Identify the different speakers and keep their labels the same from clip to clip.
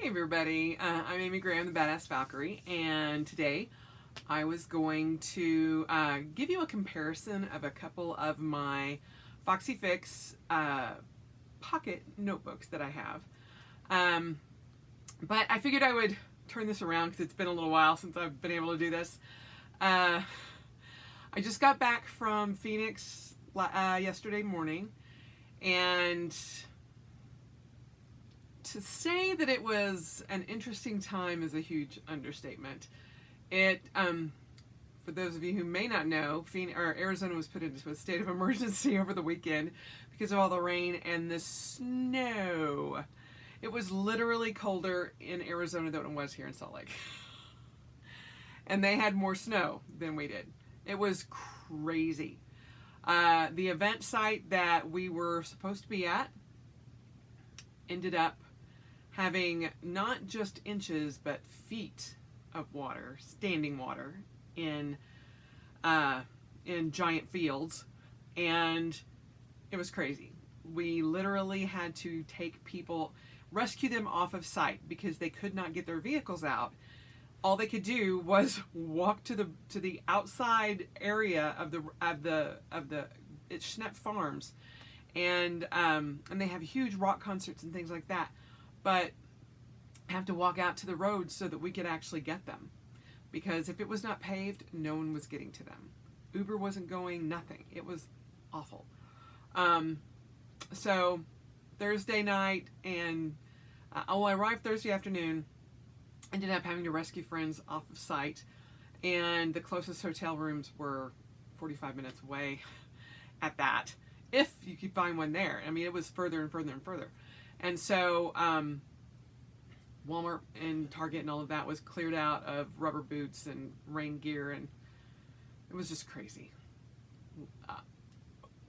Speaker 1: Hey everybody, I'm Amy Graham, the Badass Valkyrie, and today I was going to give you a comparison of a couple of my Foxy Fix pocket notebooks that I have. But I figured I would turn this around because it's been a little while since I've been able to do this. I just got back from Phoenix yesterday morning, and to say that it was an interesting time is a huge understatement. For those of you who may not know, Arizona was put into a state of emergency over the weekend because of all the rain and the snow. It was literally colder in Arizona than it was here in Salt Lake. And they had more snow than we did. It was crazy. The event site that we were supposed to be at ended up having not just inches but feet of water, standing water in giant fields, and it was crazy. We literally had to rescue them off of site because they could not get their vehicles out. All they could do was walk to the outside area of the it's Schnepp Farms, and they have huge rock concerts and things like that, but have to walk out to the road so that we could actually get them, because if it was not paved, no one was getting to them. Uber wasn't going, nothing. It was awful. So Thursday night, and I arrived Thursday afternoon, ended up having to rescue friends off of site, and the closest hotel rooms were 45 minutes away at that, if you could find one there. I mean, it was further and further and further. And so Walmart and Target and all of that was cleared out of rubber boots and rain gear, and it was just crazy.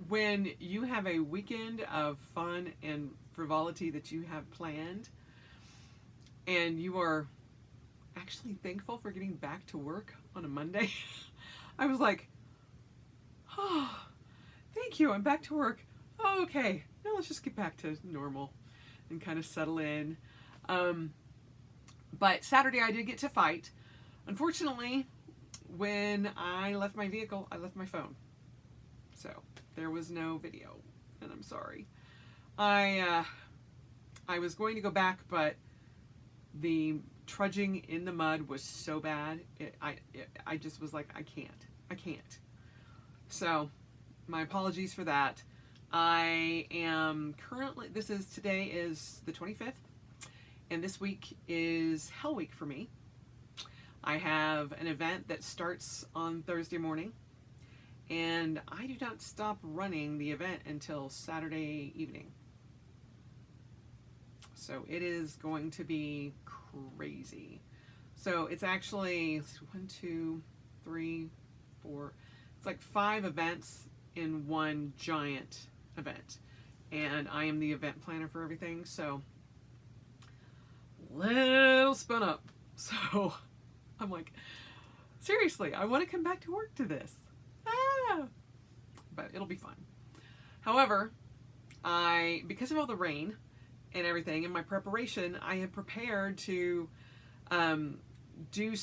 Speaker 1: When you have a weekend of fun and frivolity that you have planned, and you are actually thankful for getting back to work on a Monday, I was like, oh, thank you, I'm back to work. Oh, okay, now let's just get back to normal and kind of settle in. But Saturday I did get to fight. Unfortunately, when I left my vehicle, I left my phone. So there was no video, and I'm sorry. I was going to go back, but the trudging in the mud was so bad. I just was like, I can't. So my apologies for that. I am currently, today is the 25th, and this week is Hell Week for me. I have an event that starts on Thursday morning, and I do not stop running the event until Saturday evening. So it is going to be crazy. So it's actually 1, 2, 3, 4, it's like 5 events in one giant event, and I am the event planner for everything, so little spun up. So I'm like, seriously, I want to come back to work to this. But it'll be fun. However, because of all the rain and everything in my preparation, I had prepared to do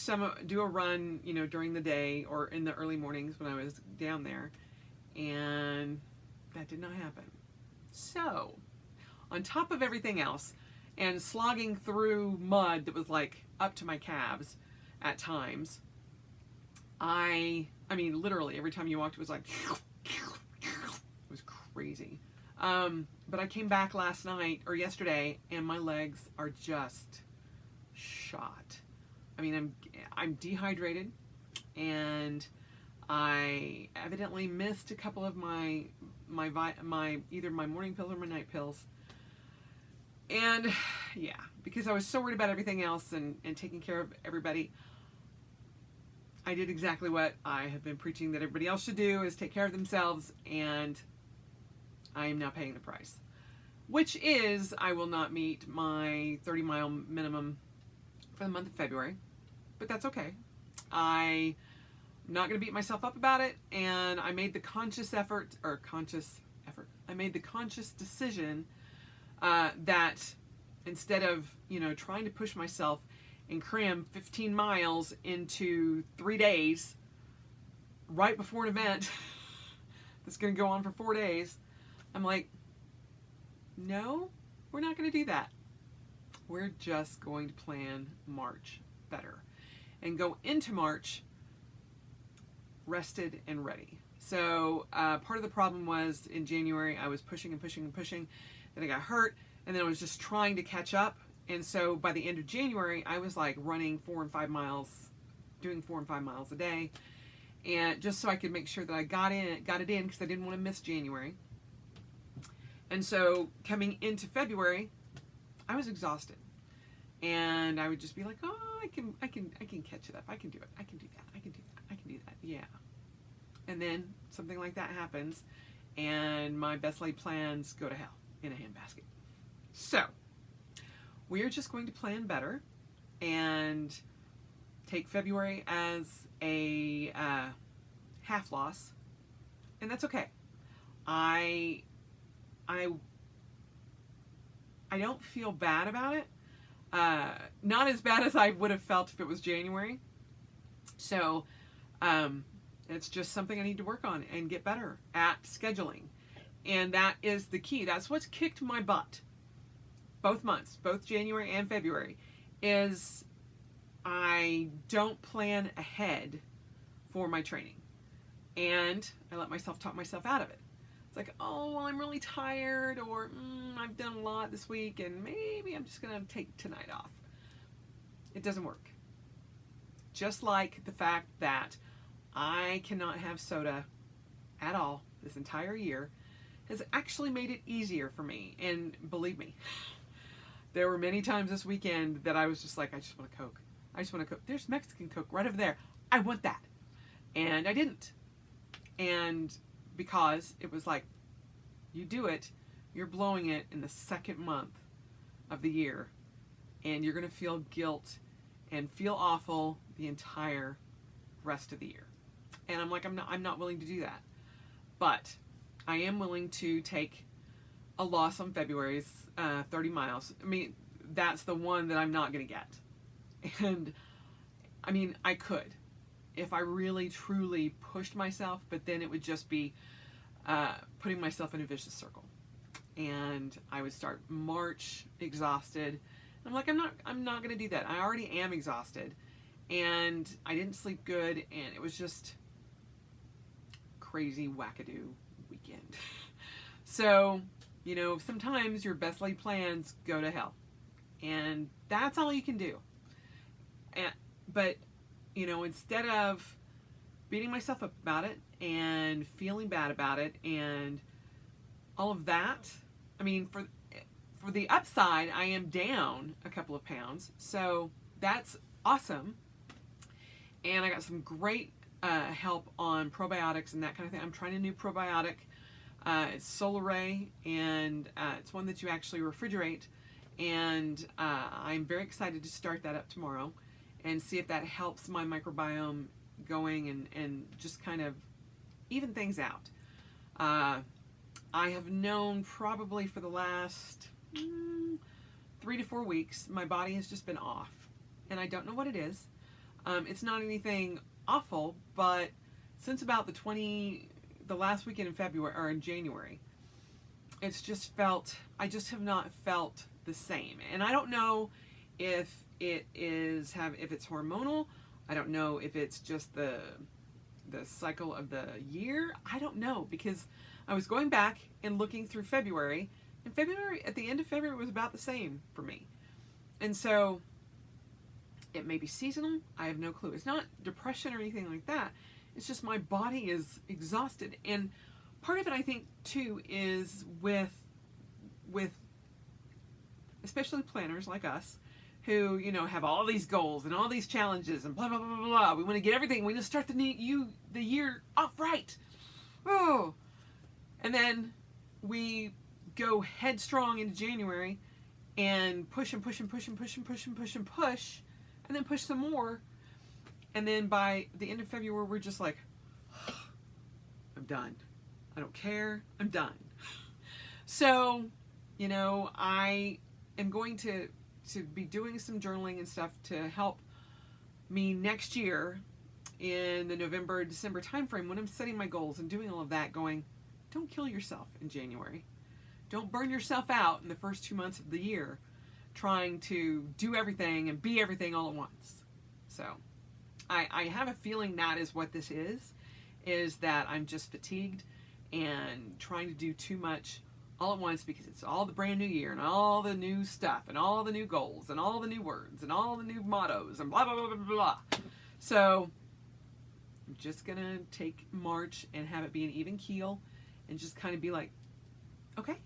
Speaker 1: a run, during the day or in the early mornings when I was down there, and that did not happen. So, on top of everything else, and slogging through mud that was like up to my calves at times, I mean, literally every time you walked, it was like, it was crazy. But I came back yesterday, and my legs are just shot. I mean, I'm dehydrated, and I evidently missed a couple of my either my morning pills or my night pills. And yeah, because I was so worried about everything else and taking care of everybody, I did exactly what I have been preaching that everybody else should do, is take care of themselves, and I am now paying the price. Which is, I will not meet my 30-mile minimum for the month of February, but that's okay. I'm not going to beat myself up about it, and I made the conscious decision that instead of, trying to push myself and cram 15 miles into 3 days right before an event that's going to go on for 4 days, I'm like, no, we're not going to do that. We're just going to plan March better and go into March rested and ready. So part of the problem was in January, I was pushing and pushing and pushing. Then I got hurt, and then I was just trying to catch up. And so by the end of January, I was like running 4 and 5 miles, doing 4 and 5 miles a day. And just so I could make sure that I got it in because I didn't want to miss January. And so coming into February, I was exhausted. And I would just be like, oh, I can catch it up. I can do it. I can do that. I can do that. I can do that. Yeah. And then something like that happens, and my best laid plans go to hell in a handbasket. So we are just going to plan better and take February as a half loss, and that's okay. I don't feel bad about it. Not as bad as I would have felt if it was January. So it's just something I need to work on and get better at scheduling. And that is the key. That's what's kicked my butt both months, both January and February, is I don't plan ahead for my training. And I let myself talk myself out of it. It's like, oh, well, I'm really tired, or I've done a lot this week, and maybe I'm just going to take tonight off. It doesn't work. Just like the fact that I cannot have soda at all this entire year has actually made it easier for me. And believe me, there were many times this weekend that I was just like, I just want a Coke. I just want a Coke. There's Mexican Coke right over there. I want that. And I didn't. And because it was like, you do it, you're blowing it in the second month of the year, and you're going to feel guilt and feel awful the entire rest of the year. And I'm like, I'm not willing to do that. But I am willing to take a loss on February's 30 miles. I mean, that's the one that I'm not going to get. And I mean, I could if I really truly pushed myself, but then it would just be putting myself in a vicious circle. And I would start March exhausted. I'm like, I'm not going to do that. I already am exhausted, and I didn't sleep good, and it was just crazy wackadoo weekend. So, sometimes your best laid plans go to hell, and that's all you can do. But instead of beating myself up about it and feeling bad about it and all of that, I mean, for the upside, I am down a couple of pounds, so that's awesome. And I got some great help on probiotics and that kind of thing. I'm trying a new probiotic. It's Solar Ray, and it's one that you actually refrigerate. And I'm very excited to start that up tomorrow and see if that helps my microbiome going and just kind of even things out. I have known probably for the last 3 to 4 weeks, my body has just been off. And I don't know what it is. It's not anything awful, but since about the last weekend in February or in January, it's just I just have not felt the same. And I don't know if if it's hormonal. I don't know if it's just the cycle of the year. I don't know, because I was going back and looking through February, and at the end of February was about the same for me. And so it may be seasonal. I have no clue. It's not depression or anything like that. It's just my body is exhausted. And part of it, I think, too, is with especially planners like us who, have all these goals and all these challenges and blah, blah, blah, blah, blah. We want to get everything. We want to start the year off right. Oh. And then we go headstrong into January and push and push and push and push and push and push and push, and then push some more. And then by the end of February, we're just like, I'm done. I don't care. I'm done. So, am going to be doing some journaling and stuff to help me next year in the November, December timeframe when I'm setting my goals and doing all of that, going, don't kill yourself in January. Don't burn yourself out in the first 2 months of the year trying to do everything and be everything all at once. So I have a feeling that is what this is that I'm just fatigued and trying to do too much all at once because it's all the brand new year and all the new stuff and all the new goals and all the new words and all the new mottos and blah, blah, blah, blah, blah. So I'm just going to take March and have it be an even keel and just kind of be like, okay,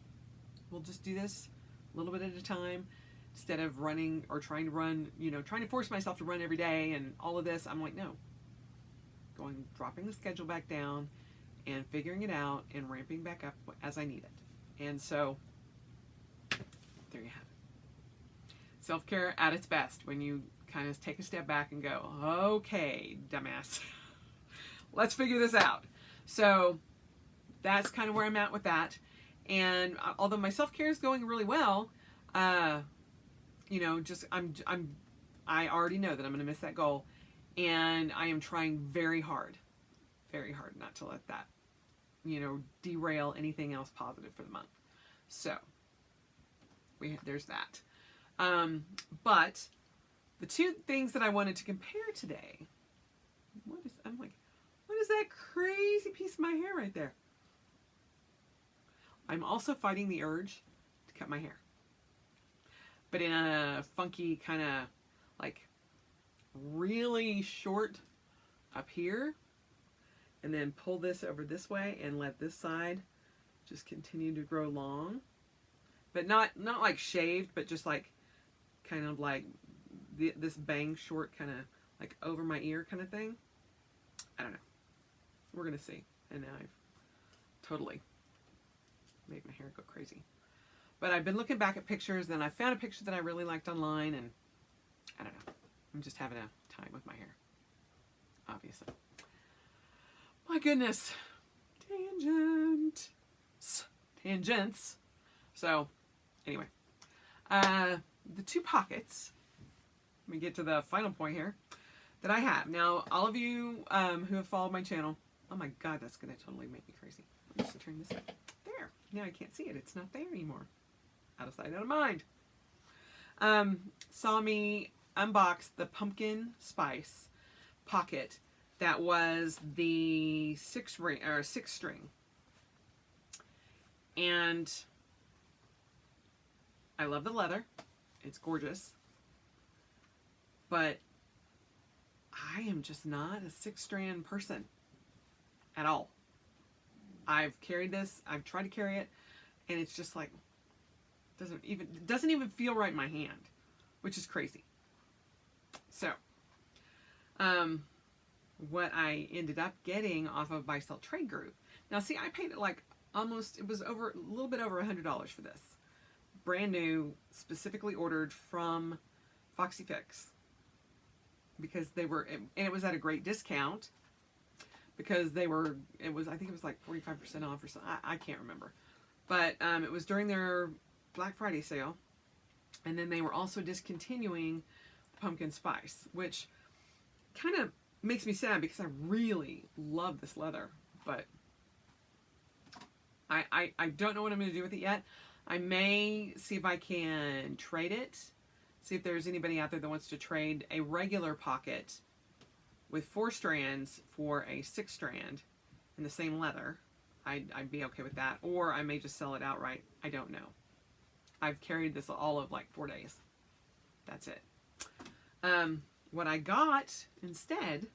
Speaker 1: we'll just do this a little bit at a time instead of running or trying to run, trying to force myself to run every day and all of this. I'm like, no, dropping the schedule back down and figuring it out and ramping back up as I need it. And so there you have it. Self-care at its best when you kind of take a step back and go, okay, dumbass, let's figure this out. So that's kind of where I'm at with that. And although my self-care is going really well, I already know that I'm going to miss that goal, and I am trying very hard not to let that, derail anything else positive for the month. So there's that. But the two things that I wanted to compare today, what is that crazy piece of my hair right there? I'm also fighting the urge to cut my hair, but in a funky kind of like really short up here, and then pull this over this way and let this side just continue to grow long, but not like shaved, but just like kind of like this bang short, kind of like over my ear kind of thing. I don't know. We're gonna see. And now I've totally made my hair go crazy. But I've been looking back at pictures, and I found a picture that I really liked online, and I don't know. I'm just having a time with my hair, obviously. My goodness. Tangents. So, anyway. The two pockets, let me get to the final point here, that I have. Now, all of you who have followed my channel, oh my God, that's going to totally make me crazy. Let me just turn this way. There. Now I can't see it. It's not there anymore. Out of sight, out of mind. Saw me unbox the pumpkin spice pocket that was the 6 string. And I love the leather. It's gorgeous. But I am just not a 6-strand person at all. I've carried this, I've tried to carry it, and it's just like doesn't even feel right in my hand, which is crazy. So, what I ended up getting off of Buy Sell Trade Group. Now, see, I paid like it was a little bit over $100 for this. Brand new, specifically ordered from Foxy Fix, because and it was at a great discount, because I think it was like 45% off or something. I can't remember. But it was during their Black Friday sale. And then they were also discontinuing pumpkin spice, which kind of makes me sad because I really love this leather. But I don't know what I'm going to do with it yet. I may see if I can trade it. See if there's anybody out there that wants to trade a regular pocket with 4 strands for a 6-strand in the same leather. I'd be okay with that. Or I may just sell it outright. I don't know. I've carried this all of like 4 days. That's it. What I got instead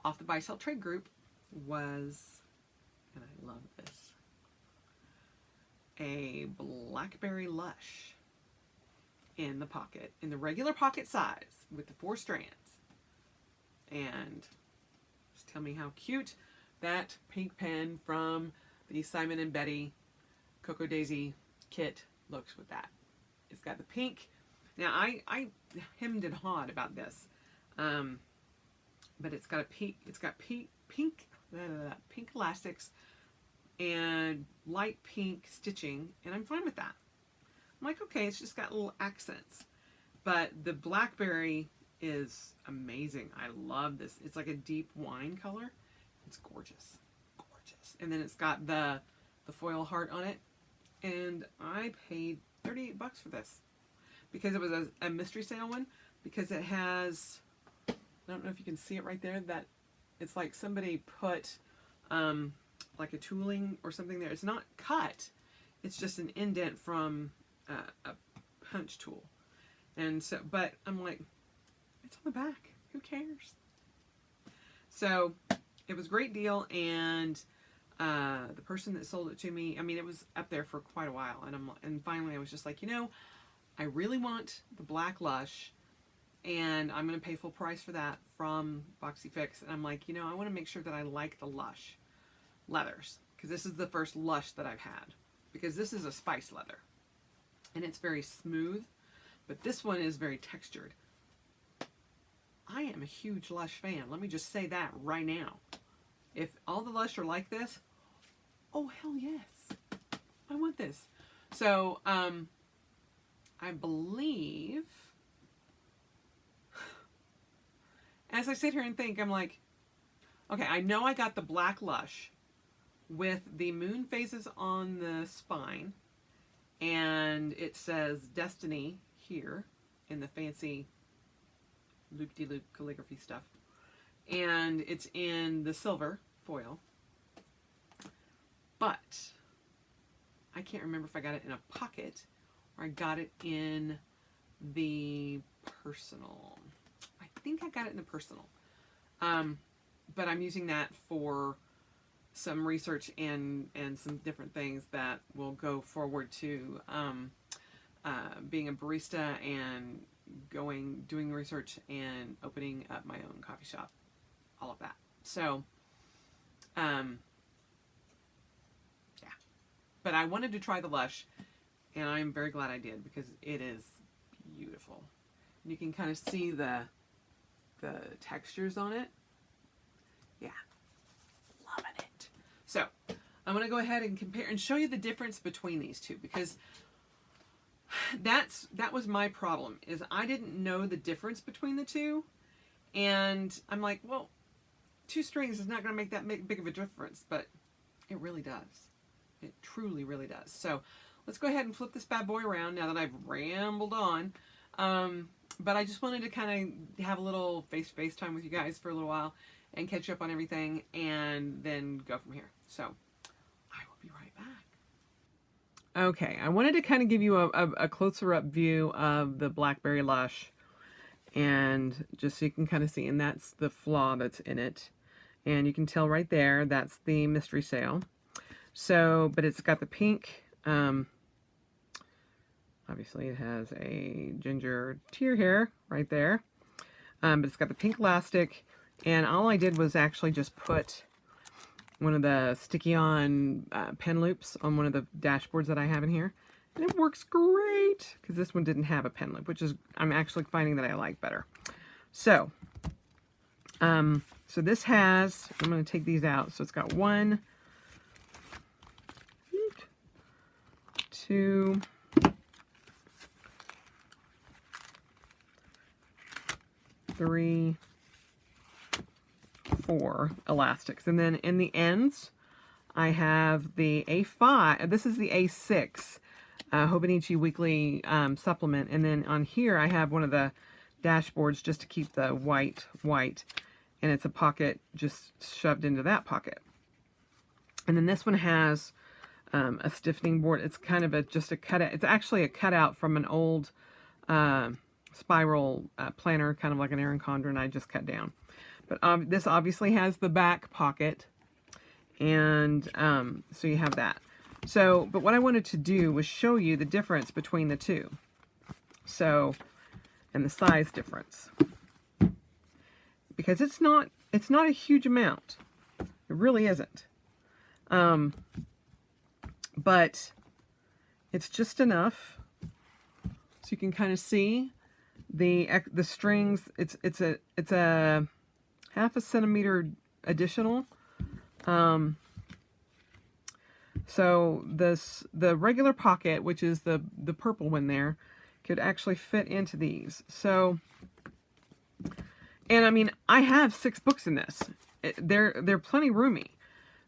Speaker 1: off the Buy Sell Trade Group was, and I love this, a Blackberry Lush in the pocket, in the regular pocket size with the 4 strands. And just tell me how cute that pink pen from the Simon and Betty Cocoa Daisy kit looks with that. It's got the pink. Now I hemmed and hawed about this, but it's got pink elastics and light pink stitching, and I'm fine with that. I'm like, okay, it's just got little accents. But the blackberry is amazing. I love this. It's like a deep wine color. It's gorgeous. Gorgeous. And then it's got the foil heart on it. And I paid $38 for this. Because it was a mystery sale one. Because it has, I don't know if you can see it right there, that it's like somebody put like a tooling or something there. It's not cut. It's just an indent from a punch tool. And so, but I'm like, it's on the back. Who cares? So it was a great deal. And the person that sold it to me, I mean, it was up there for quite a while. And finally I was just like, you know, I really want the Black Lush. And I'm going to pay full price for that from Foxy Fix. And I'm like, you know, I want to make sure that I like the Lush leathers. Because this is the first Lush that I've had. Because this is a spice leather. And it's very smooth. But this one is very textured. I am a huge Lush fan. Let me just say that right now. If all the Lush are like this, oh, hell yes. I want this. So, I believe... As I sit here and think, I'm like, okay, I know I got the Black Lush with the moon phases on the spine, and it says Destiny here in the fancy loop-de-loop calligraphy stuff, and it's in the silver foil, but I can't remember if I got it in a pocket or I got it in the personal. I think I got it in the personal. But I'm using that for some research and some different things that will go forward to being a barista and doing research and opening up my own coffee shop. All of that. So, yeah. But I wanted to try the Lush, and I'm very glad I did because it is beautiful. You can kind of see the textures on it. Yeah, loving it. So I'm going to go ahead and compare and show you the difference between these two, because that was my problem, is I didn't know the difference between the two, and I'm like, well, 2 strings is not going to make that big of a difference, but it really does. It truly, really does. So let's go ahead and flip this bad boy around now that I've rambled on. But I just wanted to kind of have a little face-to-face time with you guys for a little while and catch up on everything and then go from here. So I will be right back. Okay, I wanted to kind of give you a closer up view of the Blackberry Lush, and just so you can kind of see, and that's the flaw that's in it. And you can tell right there, that's the mystery sale. So, but it's got the pink, obviously it has a ginger tear here right there, but it's got the pink elastic, and all I did was actually just put one of the sticky-on pen loops on one of the dashboards that I have in here, and it works great, because this one didn't have a pen loop, which is, I'm actually finding that I like better. So, so this has, I'm going to take these out, so it's got 1, 2, 3, 4 elastics, and then in the ends I have the A5. This is the A6 Hobonichi Weekly supplement, and then on here I have one of the dashboards just to keep the white, and it's a pocket just shoved into that pocket. And then this one has a stiffening board. It's kind of just a cutout. It's actually a cutout from an old spiral planner, kind of like an Erin Condren I just cut down. But this obviously has the back pocket, and so you have that. So, but what I wanted to do was show you the difference between the two. So, and the size difference, because it's not a huge amount. It really isn't. But it's just enough so you can kind of see the strings. It's a 1/2 centimeter additional. So the regular pocket, which is the purple one there, could actually fit into these. So, and I mean, I have 6 books in this. They're plenty roomy.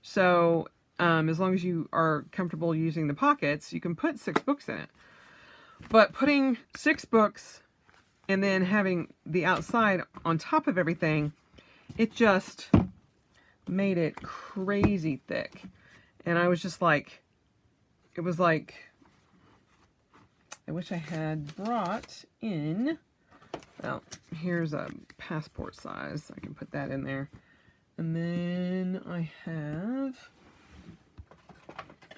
Speaker 1: So as long as you are comfortable using the pockets, you can put 6 books in it. But putting 6 books and then having the outside on top of everything, it just made it crazy thick. And I was just like, it was like, I wish I had brought in, well, here's a passport size. I can put that in there. And then I have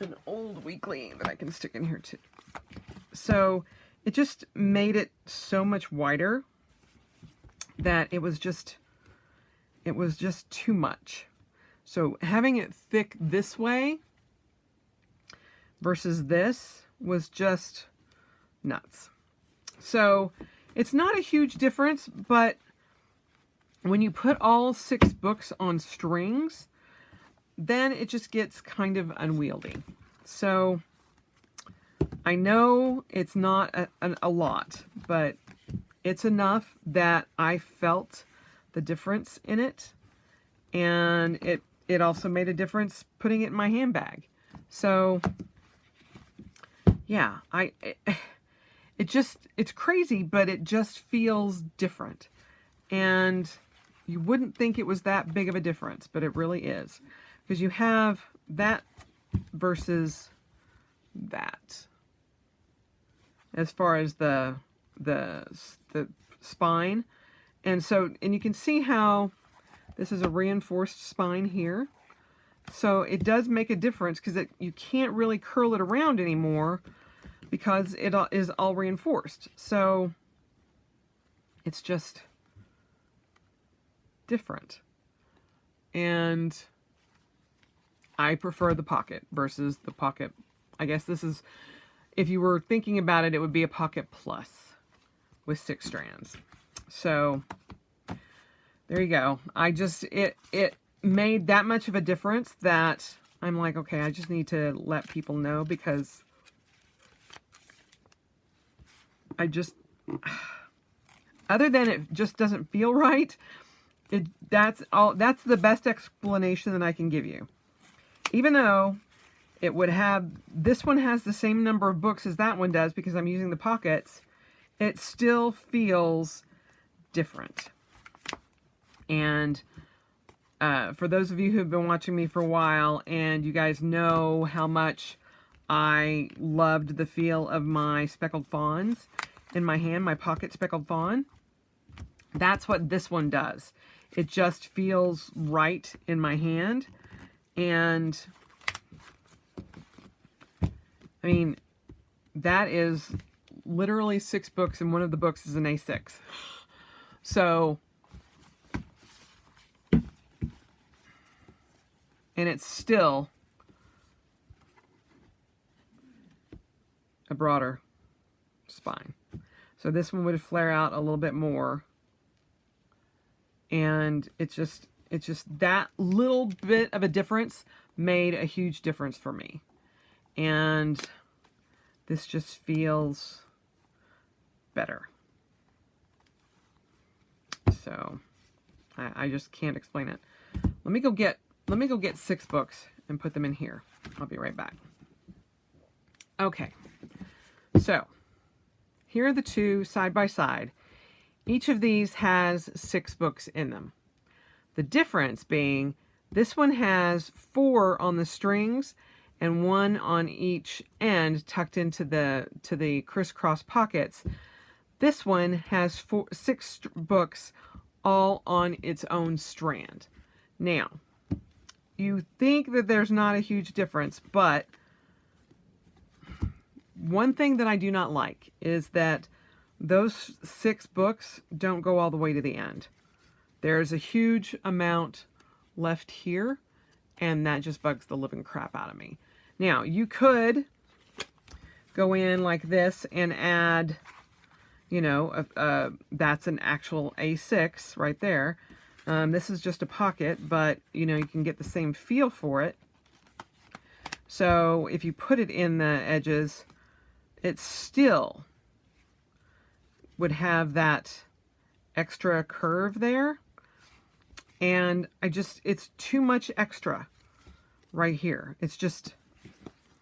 Speaker 1: an old weekly that I can stick in here too. So it just made it so much wider that it was just too much. So having it thick this way versus this was just nuts. So it's not a huge difference, but when you put all 6 books on strings, then it just gets kind of unwieldy. So I know it's not a lot, but it's enough that I felt the difference in it. And it also made a difference putting it in my handbag. So yeah, it's crazy, but it just feels different. And you wouldn't think it was that big of a difference, but it really is. Because you have that versus that. As far as the spine. And you can see how this is a reinforced spine here. So it does make a difference because you can't really curl it around anymore because it is all reinforced. So it's just different. And I prefer the pocket versus the pocket. I guess this is, if you were thinking about it, it would be a pocket plus with 6 strands. So there you go. It made that much of a difference that I'm like, okay, I just need to let people know, because I just, other than it just doesn't feel right, that's the best explanation that I can give you. Even though it would have, this one has the same number of books as that one does because I'm using the pockets, it still feels different. And for those of you who have been watching me for a while, and you guys know how much I loved the feel of my speckled fawns in my hand, my pocket speckled fawn, that's what this one does. It just feels right in my hand. And I mean, that is literally 6 books, and one of the books is an A6. So, and it's still a broader spine. So this one would flare out a little bit more. And it's just that little bit of a difference made a huge difference for me. And this just feels better. So I just can't explain it. Let me go get 6 books and put them in here. I'll be right back. Okay. So here are the 2 side by side. Each of these has 6 books in them. The difference being this one has 4 on the strings and 1 on each end tucked into the crisscross pockets. This one has 6 books all on its own strand. Now, you think that there's not a huge difference, but one thing that I do not like is that those 6 books don't go all the way to the end. There's a huge amount left here, and that just bugs the living crap out of me. Now, you could go in like this and add, you know, that's an actual A6 right there. This is just a pocket, but, you know, you can get the same feel for it. So if you put it in the edges, it still would have that extra curve there. And it's too much extra right here. It's just,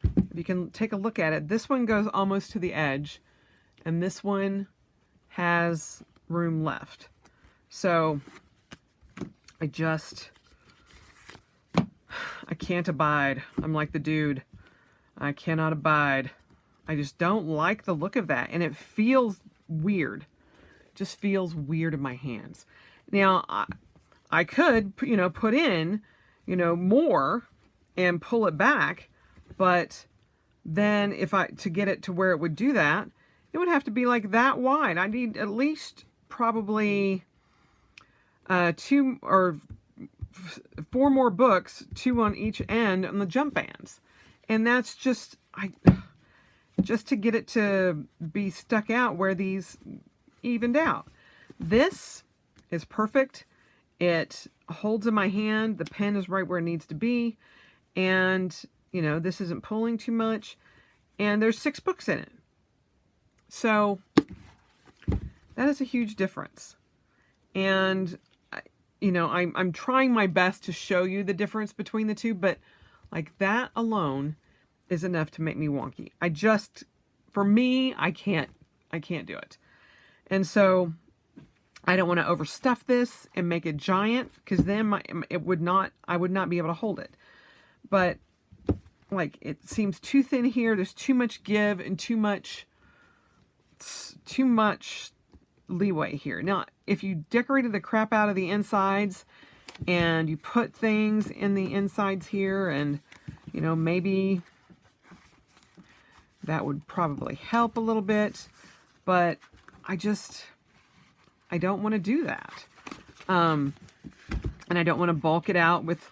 Speaker 1: if you can take a look at it, this one goes almost to the edge, and this one has room left. So I can't abide. I'm like the dude. I cannot abide. I just don't like the look of that, and it feels weird. Just feels weird in my hands. Now, I could, put in, more and pull it back, but then to get it to where it would do that, it would have to be like that wide. I need at least probably 2 or 4 more books, 2 on each end on the jump bands. And that's just to get it to be stuck out where these evened out. This is perfect. It holds in my hand. The pen is right where it needs to be. And, this isn't pulling too much. And there's 6 books in it. So that is a huge difference. And, I'm trying my best to show you the difference between the two, but like that alone is enough to make me wonky. For me, I can't do it. And so I don't want to overstuff this and make it giant, because then I would not be able to hold it. But like, it seems too thin here. There's too much give and too much leeway here. Now, if you decorated the crap out of the insides and you put things in the insides here, and maybe that would probably help a little bit, but I don't want to do that. And I don't want to bulk it out with,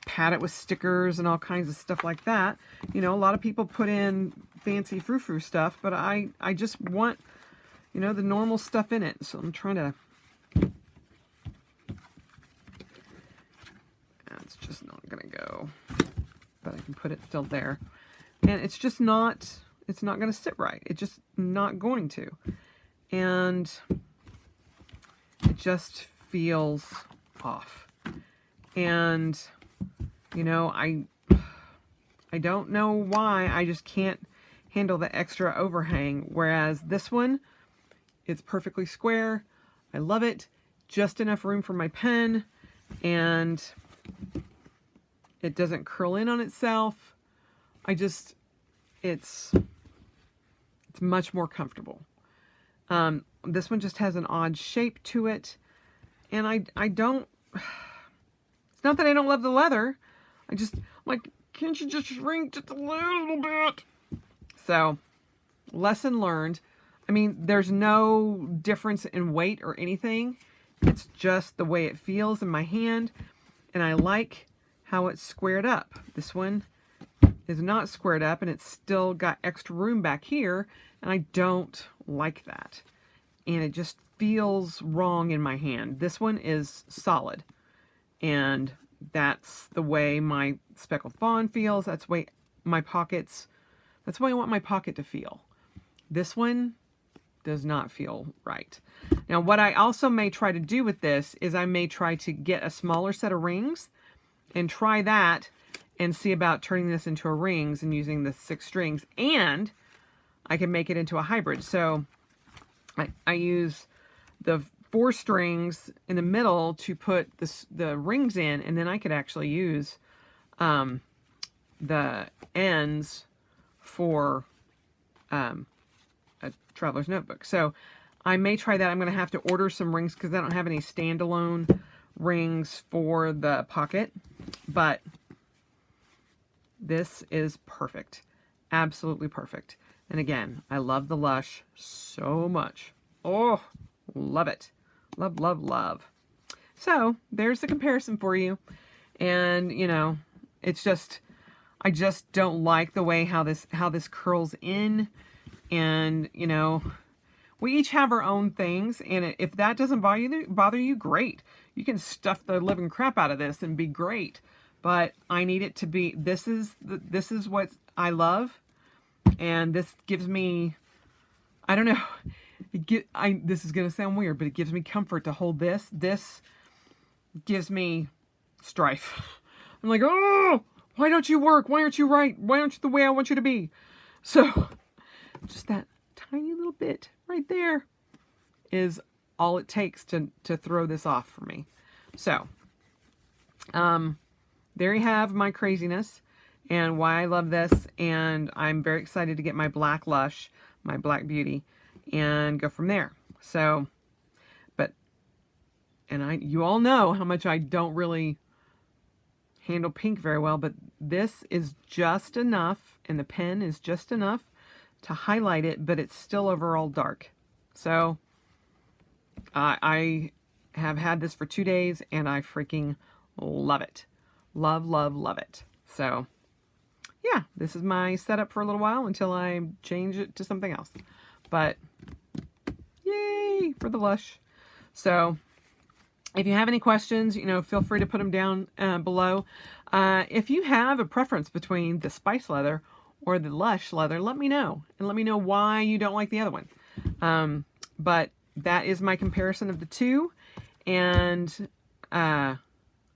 Speaker 1: pad it with stickers and all kinds of stuff like that. A lot of people put in fancy frou-frou stuff, but I just want, the normal stuff in it. So I'm trying to, it's just not going to go, but I can put it still there. And it's just not, it's not going to sit right. It's just not going to. And it just feels off. And, I don't know why. I just can't handle the extra overhang. Whereas this one, it's perfectly square. I love it. Just enough room for my pen. And it doesn't curl in on itself. It's much more comfortable. This one just has an odd shape to it. And I don't, it's not that I don't love the leather. Can't you just shrink just a little bit? So, lesson learned. I mean, there's no difference in weight or anything. It's just the way it feels in my hand. And I like how it's squared up. This one is not squared up, and it's still got extra room back here. And I don't like that. And it just feels wrong in my hand. This one is solid. And that's the way my speckled fawn feels. That's the way my pockets, that's the way I want my pocket to feel. This one does not feel right. Now, what I also may try to do with this is I may try to get a smaller set of rings and try that and see about turning this into a rings and using the 6 strings. And I can make it into a hybrid. So I use the 4 strings in the middle to put the rings in, and then I could actually use the ends for a traveler's notebook. So I may try that. I'm going to have to order some rings because I don't have any standalone rings for the pocket, but this is perfect. Absolutely perfect. And again, I love the Lush so much. Oh, love it. Love, love, love. So there's the comparison for you. And, it's just, I just don't like the way how this curls in. And, we each have our own things. And if that doesn't bother you, great. You can stuff the living crap out of this and be great. but I need it to be, this is what I love, and this gives me, I don't know, this is going to sound weird, but it gives me comfort to hold this. This gives me strife. I'm like, oh, why don't you work? Why aren't you right? Why aren't you the way I want you to be? So just that tiny little bit right there is all it takes to throw this off for me. So, there you have my craziness and why I love this. And I'm very excited to get my Black Lush, my Black Beauty, and go from there. So, you all know how much I don't really handle pink very well, but this is just enough, and the pen is just enough to highlight it, but it's still overall dark. So, I have had this for 2 days, and I freaking love it. Love, love, love it. So, yeah, this is my setup for a little while until I change it to something else. But, yay for the Lush. So, if you have any questions, feel free to put them down below. If you have a preference between the Spice Leather or the Lush Leather, let me know. And let me know why you don't like the other one. But that is my comparison of the two. And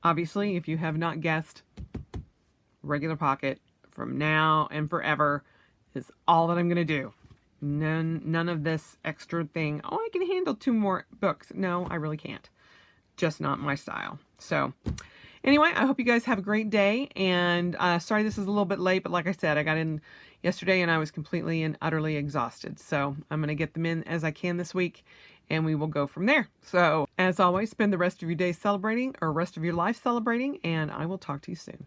Speaker 1: obviously, if you have not guessed, regular pocket from now and forever is all that I'm going to do. None of this extra thing. Oh, I can handle 2 more books. No, I really can't. Just not my style. So anyway, I hope you guys have a great day. And sorry this is a little bit late, but like I said, I got in yesterday and I was completely and utterly exhausted. So I'm going to get them in as I can this week, and we will go from there. So as always, spend the rest of your day celebrating, or rest of your life celebrating, and I will talk to you soon.